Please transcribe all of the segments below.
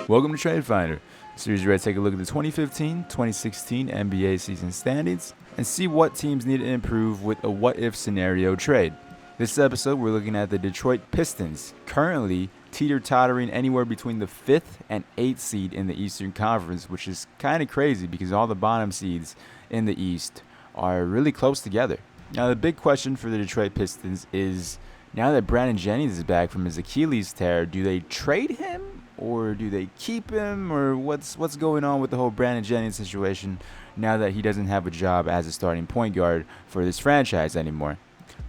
Welcome to Trade Finder, a series where I take a look at the 2015-2016 NBA season standings and see what teams need to improve with a what-if scenario trade. This episode, we're looking at the Detroit Pistons, currently teeter-tottering anywhere between the 5th and 8th seed in the Eastern Conference, which is kind of crazy because all the bottom seeds in the East are really close together. Now, the big question for the Detroit Pistons is, now that Brandon Jennings is back from his Achilles tear, do they trade him or do they keep him, or what's going on with the whole Brandon Jennings situation now that he doesn't have a job as a starting point guard for this franchise anymore?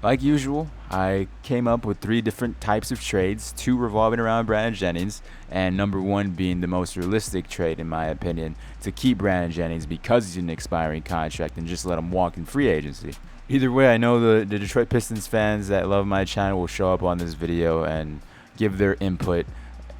Like usual, I came up with 3 different types of trades, 2 revolving around Brandon Jennings, and number 1 being the most realistic trade, in my opinion, to keep Brandon Jennings because he's in an expiring contract and just let him walk in free agency. Either way, I know the Detroit Pistons fans that love my channel will show up on this video and give their input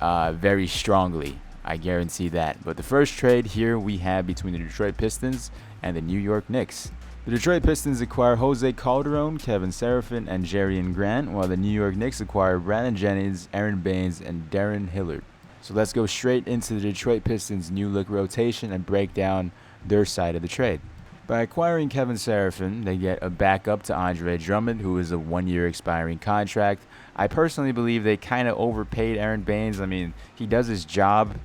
very strongly. I guarantee that. But the first trade here we have between the Detroit Pistons and the New York Knicks. The Detroit Pistons acquire Jose Calderon, Kevin Seraphin, and Jerian Grant, while the New York Knicks acquire Brandon Jennings, Aron Baynes, and Darren Hillard. So let's go straight into the Detroit Pistons' new look rotation and break down their side of the trade. By acquiring Kevin Seraphin, they get a backup to Andre Drummond, who is a 1-year expiring contract. I personally believe they kind of overpaid Aron Baynes. I mean, he does his job.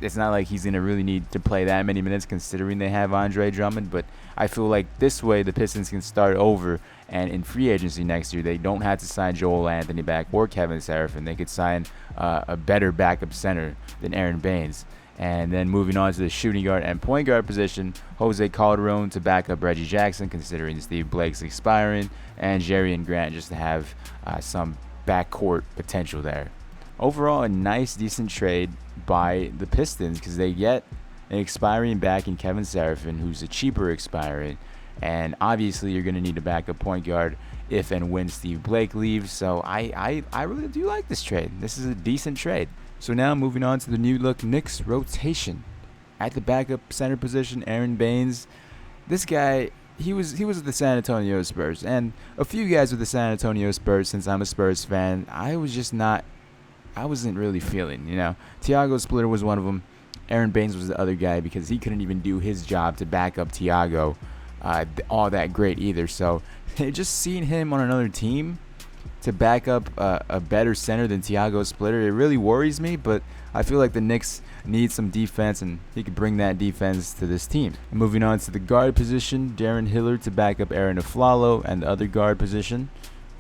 It's not like he's going to really need to play that many minutes considering they have Andre Drummond, but I feel like this way the Pistons can start over, and in free agency next year, they don't have to sign Joel Anthony back or Kevin Seraphin. They could sign a better backup center than Aron Baynes. And then moving on to the shooting guard and point guard position, Jose Calderon to back up Reggie Jackson, considering Steve Blake's expiring, and Jerian Grant just to have some backcourt potential there. Overall, a nice, decent trade by the Pistons because they get an expiring back in Kevin Seraphin, who's a cheaper expiring, and obviously you're going to need a backup point guard if and when Steve Blake leaves. So I really do like this trade. This is a decent trade. So now moving on to the new look Knicks rotation. At the backup center position, Aron Baynes. This guy, he was at the San Antonio Spurs, and a few guys with the San Antonio Spurs, since I'm a Spurs fan, I wasn't really feeling, Thiago Splitter was one of them. Aron Baynes was the other guy because he couldn't even do his job to back up Thiago all that great either. So just seeing him on another team to back up a better center than Thiago Splitter, it really worries me, but I feel like the Knicks need some defense, and he could bring that defense to this team. And moving on to the guard position, Darren Hillard to back up Aaron Aflalo and the other guard position,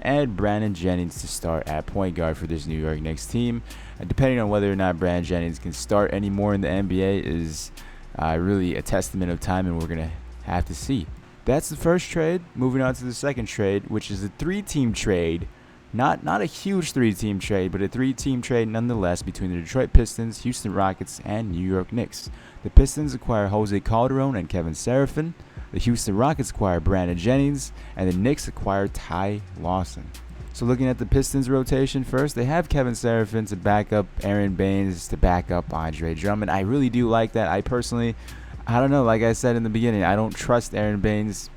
and Brandon Jennings to start at point guard for this New York Knicks team. And depending on whether or not Brandon Jennings can start anymore in the NBA is really a testament of time, and we're going to have to see. That's the first trade. Moving on to the second trade, which is a 3-team trade. Not a huge 3-team trade, but a 3-team trade nonetheless between the Detroit Pistons, Houston Rockets, and New York Knicks. The Pistons acquire Jose Calderon and Kevin Seraphin. The Houston Rockets acquire Brandon Jennings, and the Knicks acquire Ty Lawson. So looking at the Pistons rotation first, they have Kevin Seraphin to back up Aron Baynes to back up Andre Drummond. I really do like that. I don't know, like I said in the beginning, I don't trust Aron Baynes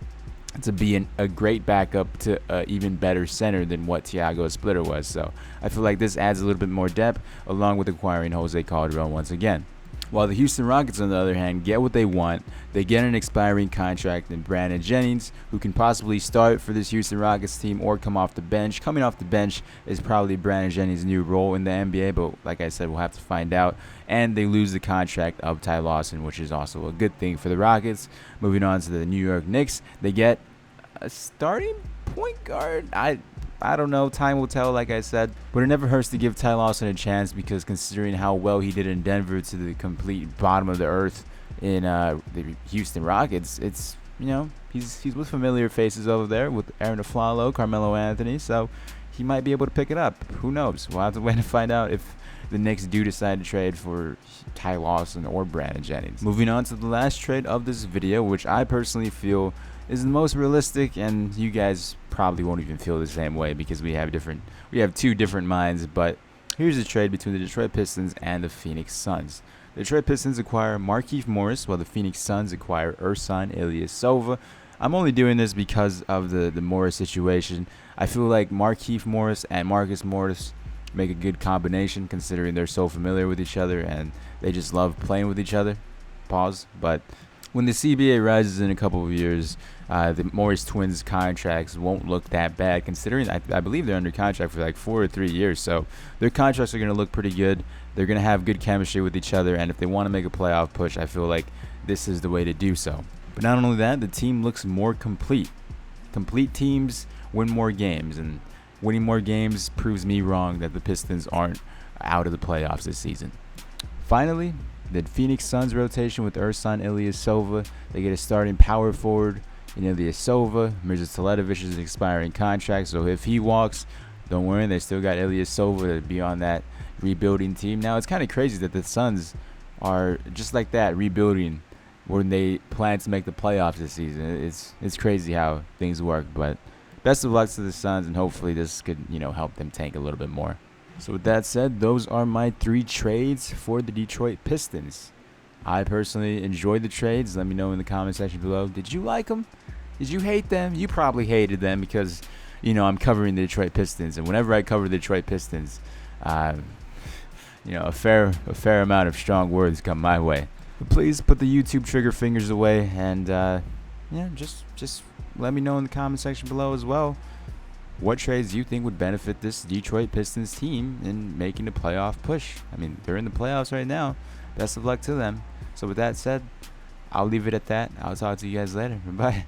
to be a great backup to an even better center than what Thiago Splitter was. So I feel like this adds a little bit more depth, along with acquiring Jose Calderon once again. While the Houston Rockets, on the other hand, get what they want. They get an expiring contract in Brandon Jennings, who can possibly start for this Houston Rockets team or come off the bench. Coming off the bench is probably Brandon Jennings' new role in the NBA, but like I said, we'll have to find out. And they lose the contract of Ty Lawson, which is also a good thing for the Rockets. Moving on to the New York Knicks, they get a starting point guard. I don't know. Time will tell, like I said. But it never hurts to give Ty Lawson a chance, because considering how well he did in Denver to the complete bottom of the earth in the Houston Rockets, it's, he's with familiar faces over there with Aaron Aflalo, Carmelo Anthony, so he might be able to pick it up. Who knows? We'll have to wait to find out if the Knicks do decide to trade for Ty Lawson or Brandon Jennings. Moving on to the last trade of this video, which I personally feel is the most realistic, and you guys probably won't even feel the same way because we have 2 different minds. But here's a trade between the Detroit Pistons and the Phoenix Suns. The Detroit Pistons acquire Markieff Morris, while the Phoenix Suns acquire Ersan Ilyasova. I'm only doing this because of the Morris situation. I feel like Markieff Morris and Marcus Morris make a good combination considering they're so familiar with each other and they just love playing with each other. Pause. But when the CBA rises in a couple of years, the Morris twins contracts won't look that bad considering I believe they're under contract for like 4 or 3 years. So their contracts are going to look pretty good. They're going to have good chemistry with each other. And if they want to make a playoff push, I feel like this is the way to do so. But not only that, the team looks more complete. Complete teams win more games. And winning more games proves me wrong that the Pistons aren't out of the playoffs this season. Finally, the Phoenix Suns rotation with Ersan Ilyasova. They get a starting power forward in Ilyasova. Mirza Teletovic is an expiring contract, so if he walks, don't worry, they still got Ilyasova to be on that rebuilding team. Now, it's kind of crazy that the Suns are just like that, rebuilding when they plan to make the playoffs this season. It's crazy how things work, but best of luck to the Suns, and hopefully this could, help them tank a little bit more. So with that said, those are my 3 trades for the Detroit Pistons. I personally enjoyed the trades. Let me know in the comment section below. Did you like them? Did you hate them? You probably hated them because, I'm covering the Detroit Pistons. And whenever I cover the Detroit Pistons, a fair amount of strong words come my way. But please put the YouTube trigger fingers away and, just let me know in the comment section below as well. What trades do you think would benefit this Detroit Pistons team in making a playoff push? I mean, they're in the playoffs right now. Best of luck to them. So with that said, I'll leave it at that. I'll talk to you guys later. Bye.